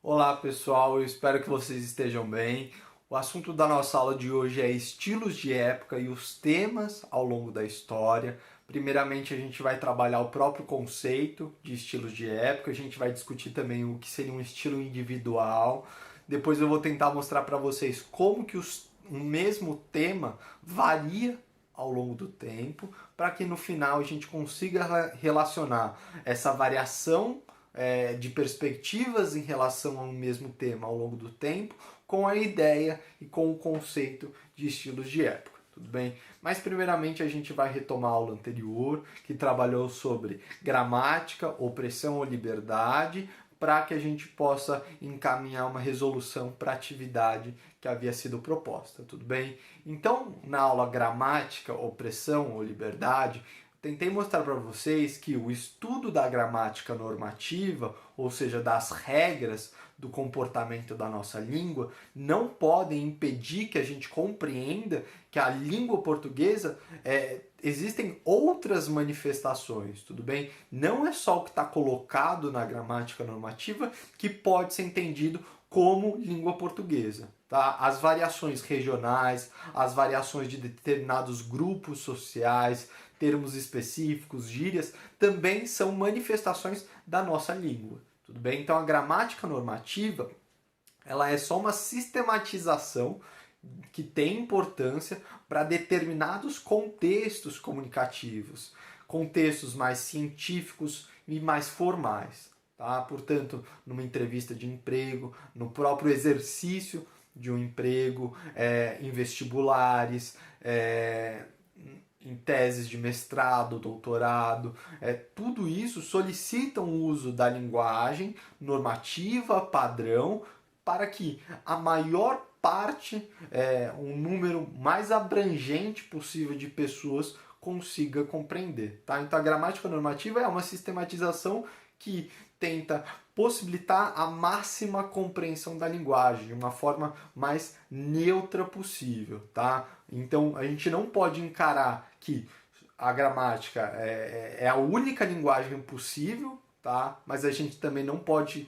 Olá pessoal, eu espero que vocês estejam bem. O assunto da nossa aula de hoje é estilos de época e os temas ao longo da história. Primeiramente a gente vai trabalhar o próprio conceito de estilos de época, a gente vai discutir também o que seria um estilo individual. Depois eu vou tentar mostrar para vocês como que o mesmo tema varia ao longo do tempo, para que no final a gente consiga relacionar essa variação de perspectivas em relação ao mesmo tema ao longo do tempo, com a ideia e com o conceito de estilos de época. Tudo bem? Mas primeiramente a gente vai retomar a aula anterior, que trabalhou sobre gramática, opressão ou liberdade, para que a gente possa encaminhar uma resolução para a atividade que havia sido proposta, tudo bem? Então, na aula gramática, opressão ou liberdade, tentei mostrar para vocês que o estudo da gramática normativa, ou seja, das regras do comportamento da nossa língua, não podem impedir que a gente compreenda que a língua portuguesa existem outras manifestações, tudo bem? Não é só o que está colocado na gramática normativa que pode ser entendido como língua portuguesa. Tá? As variações regionais, as variações de determinados grupos sociais, termos específicos, gírias, também são manifestações da nossa língua. Tudo bem? Então a gramática normativa, ela é só uma sistematização que tem importância para determinados contextos comunicativos, contextos mais científicos e mais formais. Tá? Portanto, numa entrevista de emprego, no próprio exercício de um emprego, em vestibulares, em teses de mestrado, doutorado, tudo isso solicita um uso da linguagem normativa, padrão, para que a maior parte, um número mais abrangente possível de pessoas consiga compreender. Tá? Então a gramática normativa é uma sistematização que tenta possibilitar a máxima compreensão da linguagem, de uma forma mais neutra possível. Tá? Então a gente não pode encarar que a gramática é a única linguagem possível, tá? Mas a gente também não pode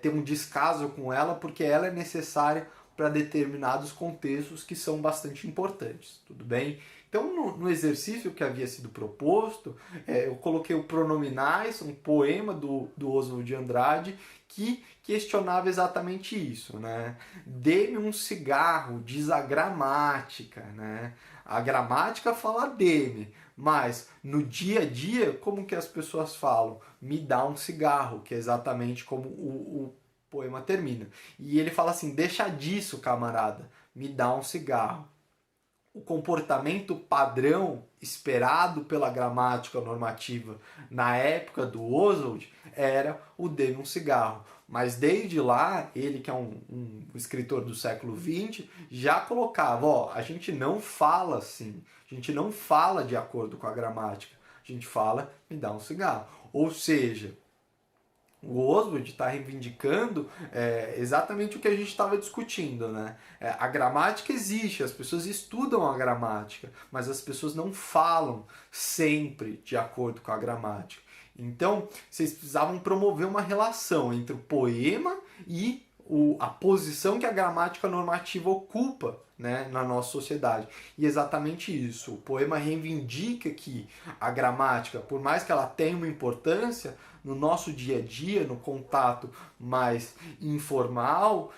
ter um descaso com ela, porque ela é necessária para determinados contextos que são bastante importantes, tudo bem? Então, no exercício que havia sido proposto, eu coloquei o Pronominais, um poema do Oswald de Andrade, que questionava exatamente isso, né? Dê-me um cigarro, diz a gramática, né? A gramática fala dê-me, mas no dia a dia, como que as pessoas falam? Me dá um cigarro, que é exatamente como o poema termina. E ele fala assim, deixa disso, camarada, me dá um cigarro. O comportamento padrão esperado pela gramática normativa na época do Oswald era o dê-me um cigarro. Mas desde lá, ele que é um escritor do século XX, já colocava, ó, a gente não fala assim, a gente não fala de acordo com a gramática, a gente fala, me dá um cigarro. Ou seja, o Oswald está reivindicando exatamente o que a gente estava discutindo, né? A gramática existe, as pessoas estudam a gramática, mas as pessoas não falam sempre de acordo com a gramática. Então, vocês precisavam promover uma relação entre o poema e a posição que a gramática normativa ocupa, né, na nossa sociedade. E exatamente isso. O poema reivindica que a gramática, por mais que ela tenha uma importância, no nosso dia a dia, no contato mais informal,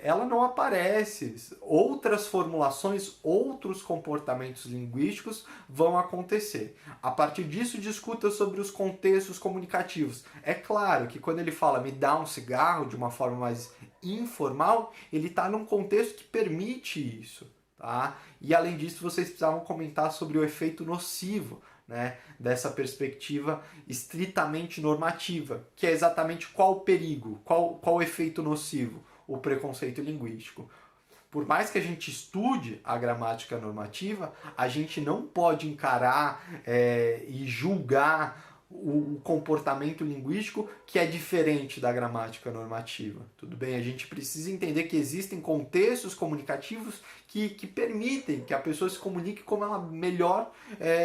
ela não aparece. Outras formulações, outros comportamentos linguísticos vão acontecer. A partir disso, discuta sobre os contextos comunicativos. É claro que quando ele fala me dá um cigarro de uma forma mais informal, ele está num contexto que permite isso. Tá? E além disso, vocês precisavam comentar sobre o efeito nocivo, né, dessa perspectiva estritamente normativa, que é exatamente qual o perigo, qual o efeito nocivo, o preconceito linguístico. Por mais que a gente estude a gramática normativa, a gente não pode encarar e julgar o comportamento linguístico que é diferente da gramática normativa. Tudo bem? A gente precisa entender que existem contextos comunicativos que permitem que a pessoa se comunique como ela melhor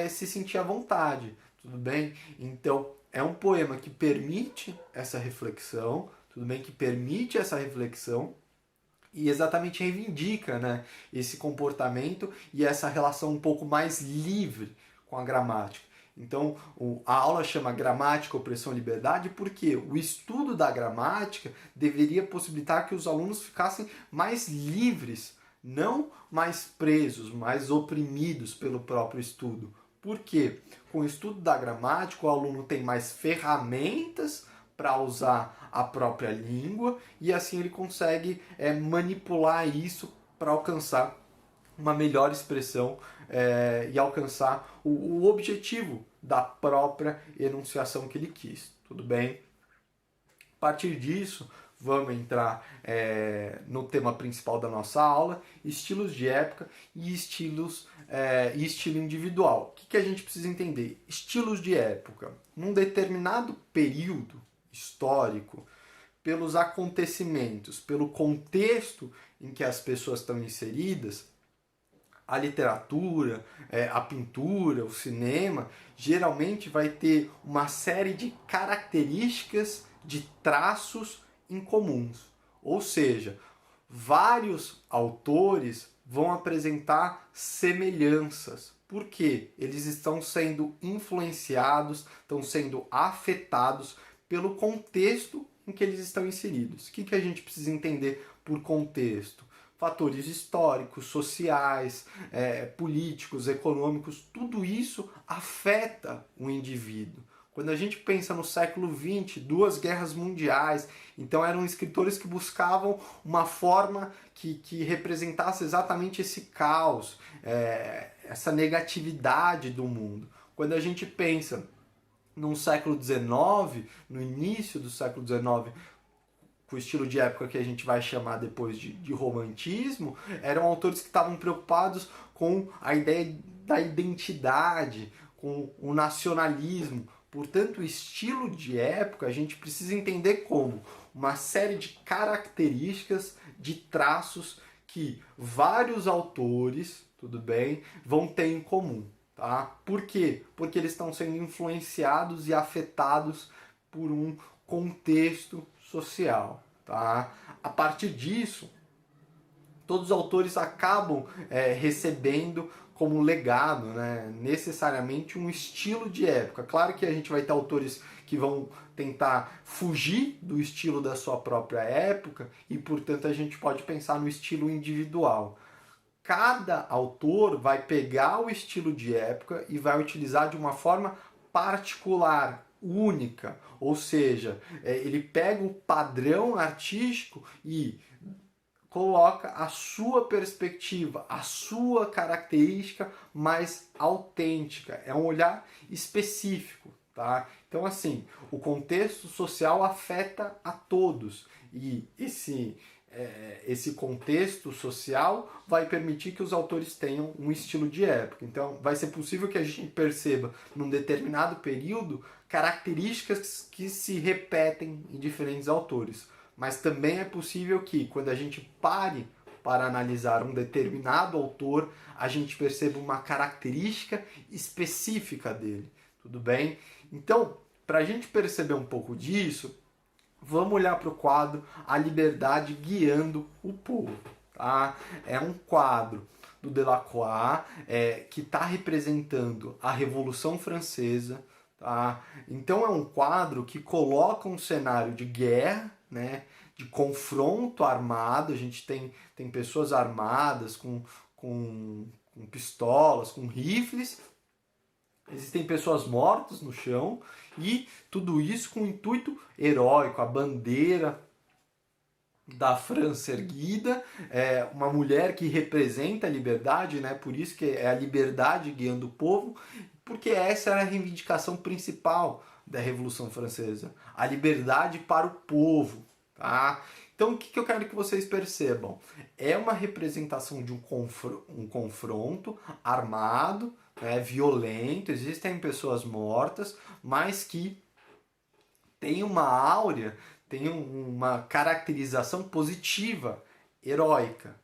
se sentir à vontade. Tudo bem? Então, é um poema que permite essa reflexão, tudo bem? Que permite essa reflexão e exatamente reivindica, né, esse comportamento e essa relação um pouco mais livre com a gramática. Então, a aula chama Gramática, Opressão e Liberdade porque o estudo da gramática deveria possibilitar que os alunos ficassem mais livres, não mais presos, mais oprimidos pelo próprio estudo. Por quê? Com o estudo da gramática, o aluno tem mais ferramentas para usar a própria língua e assim ele consegue manipular isso para alcançar uma melhor expressão e alcançar o objetivo da própria enunciação que ele quis. Tudo bem? A partir disso, vamos entrar no tema principal da nossa aula, estilos de época e e estilo individual. O que a gente precisa entender? Estilos de época. Num determinado período histórico, pelos acontecimentos, pelo contexto em que as pessoas estão inseridas, a literatura, a pintura, o cinema, geralmente vai ter uma série de características, de traços incomuns. Ou seja, vários autores vão apresentar semelhanças. Por quê? Eles estão sendo influenciados, estão sendo afetados pelo contexto em que eles estão inseridos. O que a gente precisa entender por contexto? Fatores históricos, sociais, políticos, econômicos, tudo isso afeta o indivíduo. Quando a gente pensa no século XX, 2 guerras mundiais, então eram escritores que buscavam uma forma que representasse exatamente esse caos, essa negatividade do mundo. Quando a gente pensa no século XIX, no início do século XIX, com o estilo de época que a gente vai chamar depois de romantismo, eram autores que estavam preocupados com a ideia da identidade, com o nacionalismo. Portanto, o estilo de época a gente precisa entender como uma série de características, de traços que vários autores, tudo bem, vão ter em comum. Tá? Por quê? Porque eles estão sendo influenciados e afetados por um contexto social. Tá? A partir disso, todos os autores acabam recebendo como legado, né, necessariamente um estilo de época. Claro que a gente vai ter autores que vão tentar fugir do estilo da sua própria época e, portanto, a gente pode pensar no estilo individual. Cada autor vai pegar o estilo de época e vai utilizar de uma forma particular, única, ou seja, ele pega o padrão artístico e coloca a sua perspectiva, a sua característica mais autêntica. É um olhar específico, tá? Então, assim, o contexto social afeta a todos e esse contexto social vai permitir que os autores tenham um estilo de época. Então, vai ser possível que a gente perceba, num determinado período, características que se repetem em diferentes autores. Mas também é possível que, quando a gente pare para analisar um determinado autor, a gente perceba uma característica específica dele. Tudo bem? Então, para a gente perceber um pouco disso, vamos olhar para o quadro A Liberdade Guiando o Povo. Tá? É um quadro do Delacroix que está representando a Revolução Francesa. Tá? Então é um quadro que coloca um cenário de guerra, né, de confronto armado. A gente tem pessoas armadas com pistolas, com rifles. Existem pessoas mortas no chão e tudo isso com um intuito heróico, a bandeira da França erguida, uma mulher que representa a liberdade, né? Por isso que é a liberdade guiando o povo, porque essa era a reivindicação principal da Revolução Francesa, a liberdade para o povo. Tá? Então o que eu quero que vocês percebam? É uma representação de um confronto armado, violento, existem pessoas mortas, mas que tem uma áurea, tem uma caracterização positiva, heróica.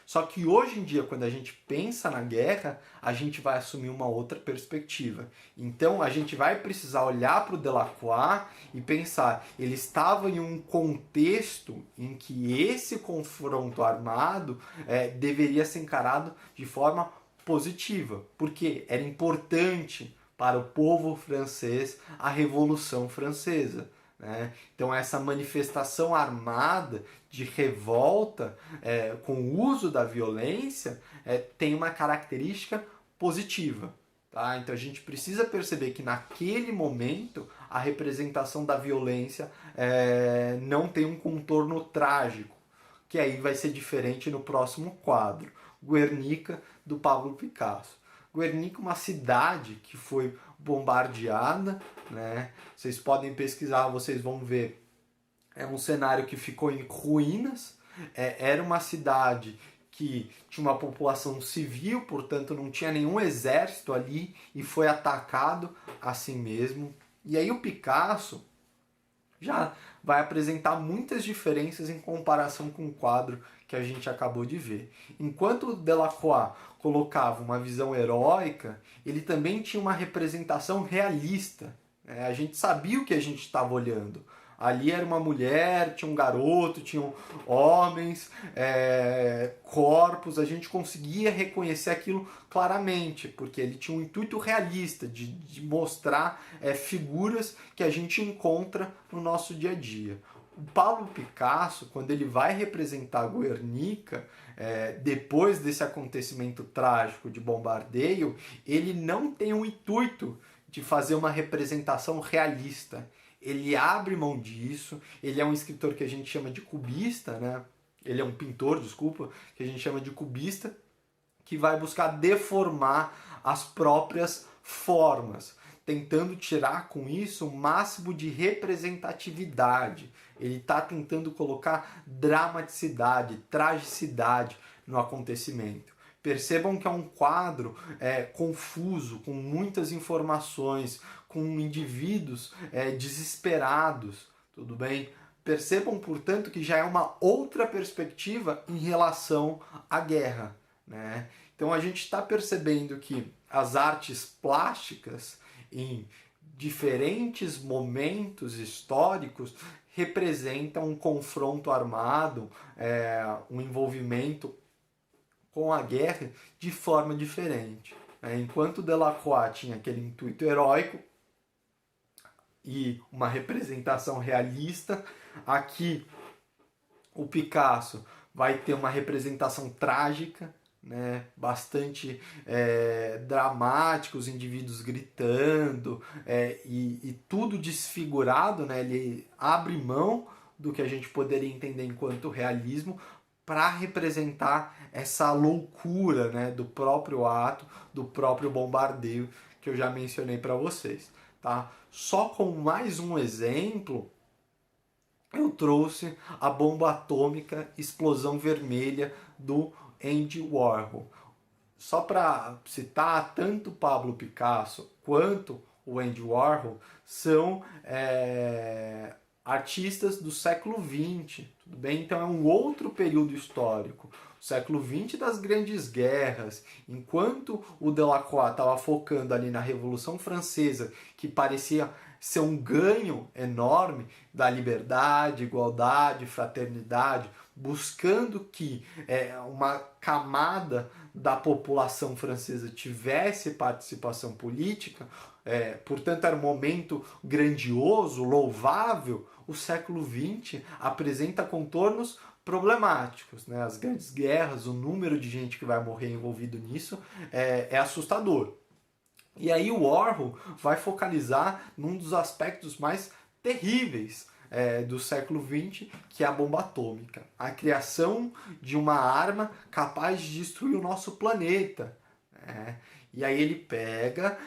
Só que hoje em dia, quando a gente pensa na guerra, a gente vai assumir uma outra perspectiva. Então a gente vai precisar olhar para o Delacroix e pensar, ele estava em um contexto em que esse confronto armado deveria ser encarado de forma positiva, porque era importante para o povo francês a Revolução Francesa. Então essa manifestação armada de revolta com o uso da violência tem uma característica positiva. Tá? Então a gente precisa perceber que naquele momento a representação da violência não tem um contorno trágico, que aí vai ser diferente no próximo quadro, Guernica, do Pablo Picasso. Guernica, uma cidade que foi bombardeada, né? Vocês podem pesquisar, vocês vão ver. É um cenário que ficou em ruínas. Era uma cidade que tinha uma população civil, portanto não tinha nenhum exército ali e foi atacado assim mesmo. E aí o Picasso já vai apresentar muitas diferenças em comparação com o quadro que a gente acabou de ver. Enquanto o Delacroix colocava uma visão heróica, ele também tinha uma representação realista. A gente sabia o que a gente estava olhando. Ali era uma mulher, tinha um garoto, tinham homens, corpos, a gente conseguia reconhecer aquilo claramente, porque ele tinha um intuito realista de mostrar figuras que a gente encontra no nosso dia a dia. O Pablo Picasso, quando ele vai representar Guernica, depois desse acontecimento trágico de bombardeio, ele não tem o intuito de fazer uma representação realista. Ele abre mão disso, ele é um escritor que a gente chama de cubista, né? Ele é um pintor, desculpa, que a gente chama de cubista, que vai buscar deformar as próprias formas, tentando tirar com isso o máximo de representatividade. Ele está tentando colocar dramaticidade, tragicidade no acontecimento. Percebam que é um quadro confuso, com muitas informações, com indivíduos desesperados, tudo bem? Percebam, portanto, que já é uma outra perspectiva em relação à guerra, né? Então a gente está percebendo que as artes plásticas, em diferentes momentos históricos, representam um confronto armado, um envolvimento com a guerra de forma diferente. Enquanto Delacroix tinha aquele intuito heróico e uma representação realista, aqui o Picasso vai ter uma representação trágica, né, bastante dramático, os indivíduos gritando e tudo desfigurado, né, ele abre mão do que a gente poderia entender enquanto realismo para representar essa loucura, né, do próprio ato, do próprio bombardeio que eu já mencionei para vocês. Tá? Só com mais um exemplo, eu trouxe a bomba atômica Explosão Vermelha do Andy Warhol. Só para citar, tanto Pablo Picasso quanto o Andy Warhol são artistas do século XX, tudo bem? Então é um outro período histórico. O século XX das grandes guerras, enquanto o Delacroix estava focando ali na Revolução Francesa, que parecia ser um ganho enorme da liberdade, igualdade, fraternidade, buscando que uma camada da população francesa tivesse participação política, portanto era um momento grandioso, louvável. O século XX apresenta contornos problemáticos, né? As grandes guerras, o número de gente que vai morrer envolvido nisso é assustador. E aí o Warhol vai focalizar num dos aspectos mais terríveis do século XX, que é a bomba atômica. A criação de uma arma capaz de destruir o nosso planeta. E aí ele pega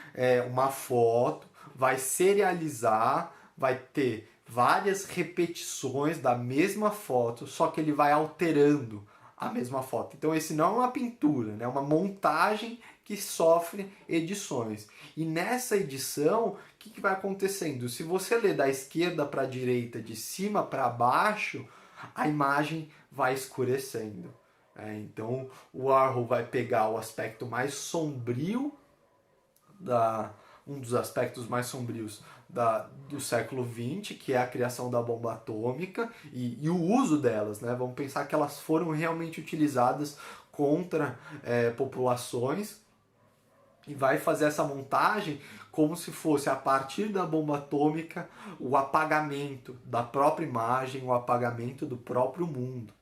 uma foto, vai serializar, vai ter várias repetições da mesma foto, só que ele vai alterando a mesma foto. Então esse não é uma pintura, né? É uma montagem que sofre edições. E nessa edição, o que vai acontecendo? Se você ler da esquerda para a direita, de cima para baixo, a imagem vai escurecendo. Então o Warhol vai pegar o aspecto mais sombrio, um dos aspectos mais sombrios do século XX, que é a criação da bomba atômica e o uso delas, né? Vamos pensar que elas foram realmente utilizadas contra populações, e vai fazer essa montagem como se fosse, a partir da bomba atômica, o apagamento da própria imagem, o apagamento do próprio mundo.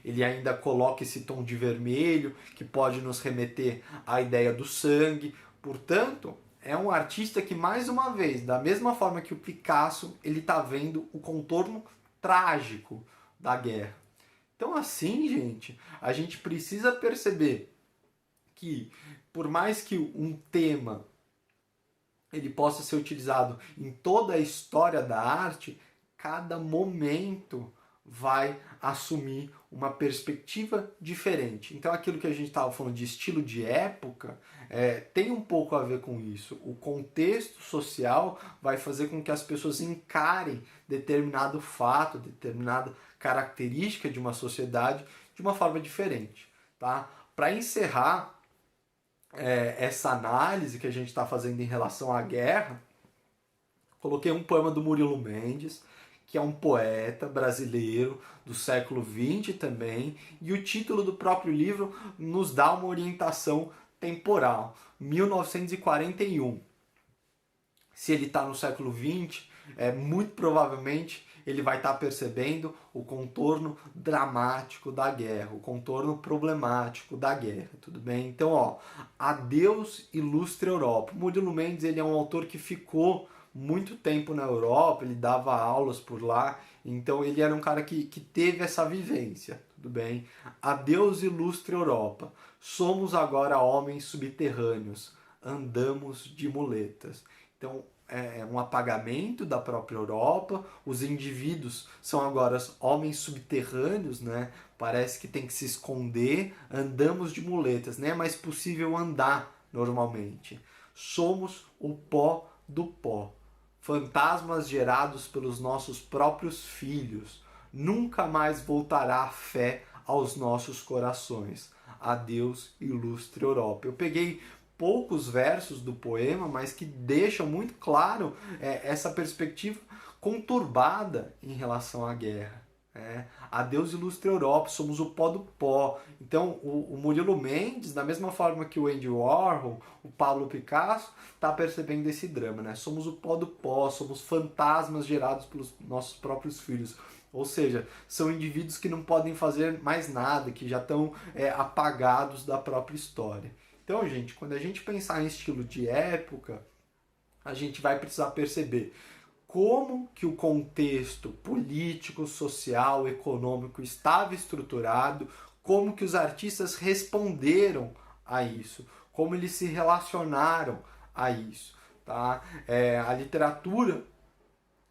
Ele ainda coloca esse tom de vermelho, que pode nos remeter à ideia do sangue. Portanto, é um artista que, mais uma vez, da mesma forma que o Picasso, ele está vendo o contorno trágico da guerra. Então, assim, gente, a gente precisa perceber que, por mais que um tema ele possa ser utilizado em toda a história da arte, cada momento vai assumir uma perspectiva diferente. Então, aquilo que a gente estava falando de estilo de época tem um pouco a ver com isso. O contexto social vai fazer com que as pessoas encarem determinado fato, determinada característica de uma sociedade de uma forma diferente. Tá? Para encerrar essa análise que a gente está fazendo em relação à guerra, coloquei um poema do Murilo Mendes, que é um poeta brasileiro do século XX também, e o título do próprio livro nos dá uma orientação temporal, 1941. Se ele está no século XX, muito provavelmente ele vai estar percebendo o contorno dramático da guerra, o contorno problemático da guerra, tudo bem? Então, Adeus Ilustre Europa. O Murilo Mendes, ele é um autor que ficou muito tempo na Europa, ele dava aulas por lá, então ele era um cara que teve essa vivência, tudo bem? Adeus Ilustre Europa. Somos agora homens subterrâneos, andamos de muletas. Então, um apagamento da própria Europa, os indivíduos são agora homens subterrâneos, né? Parece que tem que se esconder, andamos de muletas, não é mais possível andar normalmente. Somos o pó do pó, fantasmas gerados pelos nossos próprios filhos. Nunca mais voltará a fé aos nossos corações. Adeus, ilustre Europa. Eu peguei poucos versos do poema, mas que deixam muito claro essa perspectiva conturbada em relação à guerra. Adeus, ilustre Europa, somos o pó do pó. Então, o Murilo Mendes, da mesma forma que o Andy Warhol, o Pablo Picasso, está percebendo esse drama, né? Somos o pó do pó, somos fantasmas gerados pelos nossos próprios filhos. Ou seja, são indivíduos que não podem fazer mais nada, que já estão apagados da própria história. Então, gente, quando a gente pensar em estilo de época, a gente vai precisar perceber como que o contexto político, social, econômico estava estruturado, como que os artistas responderam a isso, como eles se relacionaram a isso. Tá? A literatura,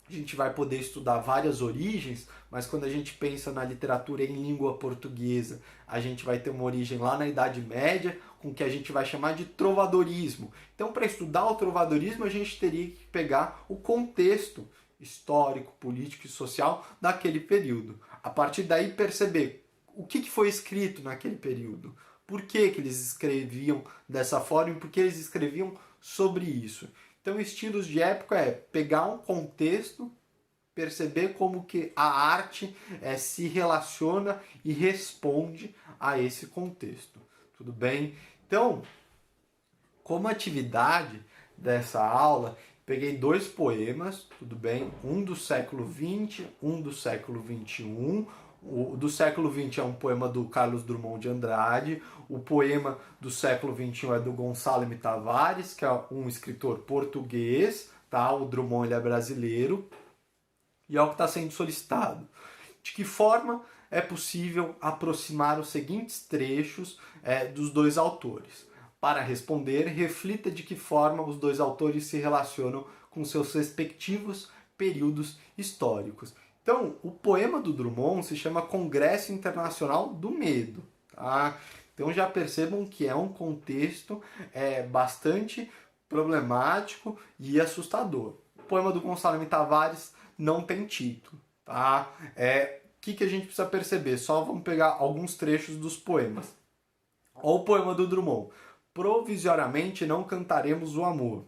a gente vai poder estudar várias origens, mas quando a gente pensa na literatura em língua portuguesa, a gente vai ter uma origem lá na Idade Média, com o que a gente vai chamar de trovadorismo. Então, para estudar o trovadorismo, a gente teria que pegar o contexto histórico, político e social daquele período. A partir daí, perceber o que foi escrito naquele período, por que eles escreviam dessa forma e por que eles escreviam sobre isso. Então, estilos de época é pegar um contexto, perceber como que a arte se relaciona e responde a esse contexto. Tudo bem? Então, como atividade dessa aula, peguei 2 poemas, tudo bem? Um do século XX, um do século XXI. O do século XX é um poema do Carlos Drummond de Andrade. O poema do século XXI é do Gonçalo M. Tavares, que é um escritor português. Tá? O Drummond ele é brasileiro. E é o que está sendo solicitado. De que forma é possível aproximar os seguintes trechos dos 2 autores? Para responder, reflita de que forma os 2 autores se relacionam com seus respectivos períodos históricos. Então, o poema do Drummond se chama Congresso Internacional do Medo. Tá? Então já percebam que é um contexto bastante problemático e assustador. O poema do Gonçalo M. Tavares não tem título. Tá? que a gente precisa perceber? Só vamos pegar alguns trechos dos poemas. Olha o poema do Drummond. Provisoriamente não cantaremos o amor,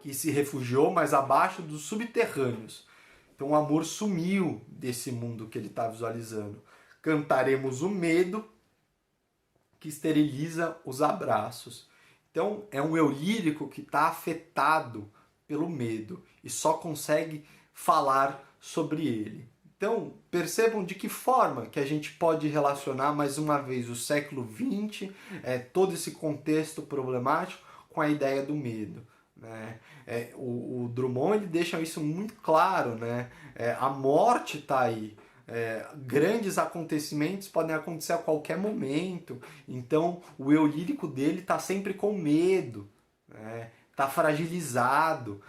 que se refugiou mais abaixo dos subterrâneos. Então o amor sumiu desse mundo que ele está visualizando. Cantaremos o medo, que esteriliza os abraços. Então é um eu lírico que está afetado pelo medo e só consegue falar sobre ele. Então percebam de que forma que a gente pode relacionar mais uma vez o século XX, todo esse contexto problemático, com a ideia do medo. Né? O Drummond ele deixa isso muito claro, né? A morte está aí. Grandes acontecimentos podem acontecer a qualquer momento, então o eu lírico dele está sempre com medo, né? Está fragilizado,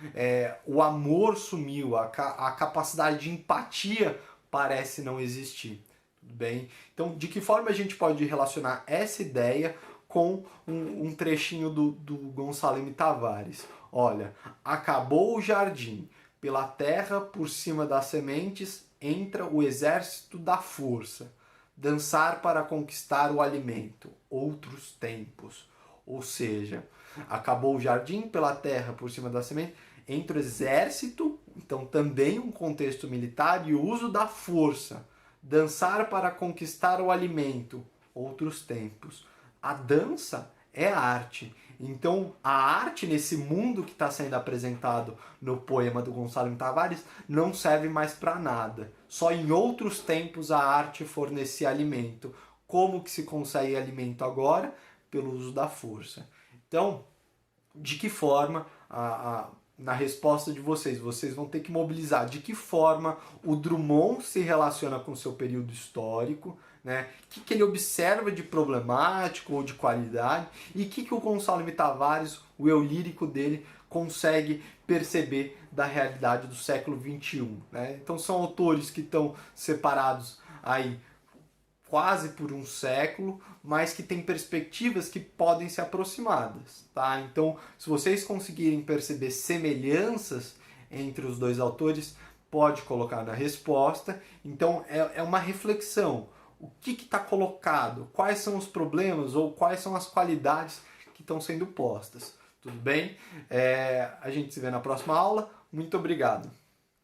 o amor sumiu, a capacidade de empatia parece não existir. Tudo bem? Então, de que forma a gente pode relacionar essa ideia com um trechinho do Gonçalo M. Tavares? Olha, acabou o jardim, pela terra por cima das sementes entra o exército da força, dançar para conquistar o alimento, outros tempos. Ou seja, acabou o jardim, pela terra por cima da semente, entra o exército, então também um contexto militar e o uso da força, dançar para conquistar o alimento, outros tempos. A dança é arte. Então, a arte nesse mundo que está sendo apresentado no poema do Gonçalo M. Tavares não serve mais para nada. Só em outros tempos a arte fornecia alimento. Como que se consegue alimento agora? Pelo uso da força. Então, de que forma, na resposta de vocês vão ter que mobilizar de que forma o Drummond se relaciona com o seu período histórico, né? O que ele observa de problemático ou de qualidade e o que o Gonçalo M. Tavares, o eu lírico dele, consegue perceber da realidade do século XXI. Né? Então são autores que estão separados aí quase por um século, mas que têm perspectivas que podem ser aproximadas. Tá? Então, se vocês conseguirem perceber semelhanças entre os dois autores, pode colocar na resposta. Então, é uma reflexão. O que está colocado? Quais são os problemas ou quais são as qualidades que estão sendo postas? Tudo bem? A gente se vê na próxima aula. Muito obrigado.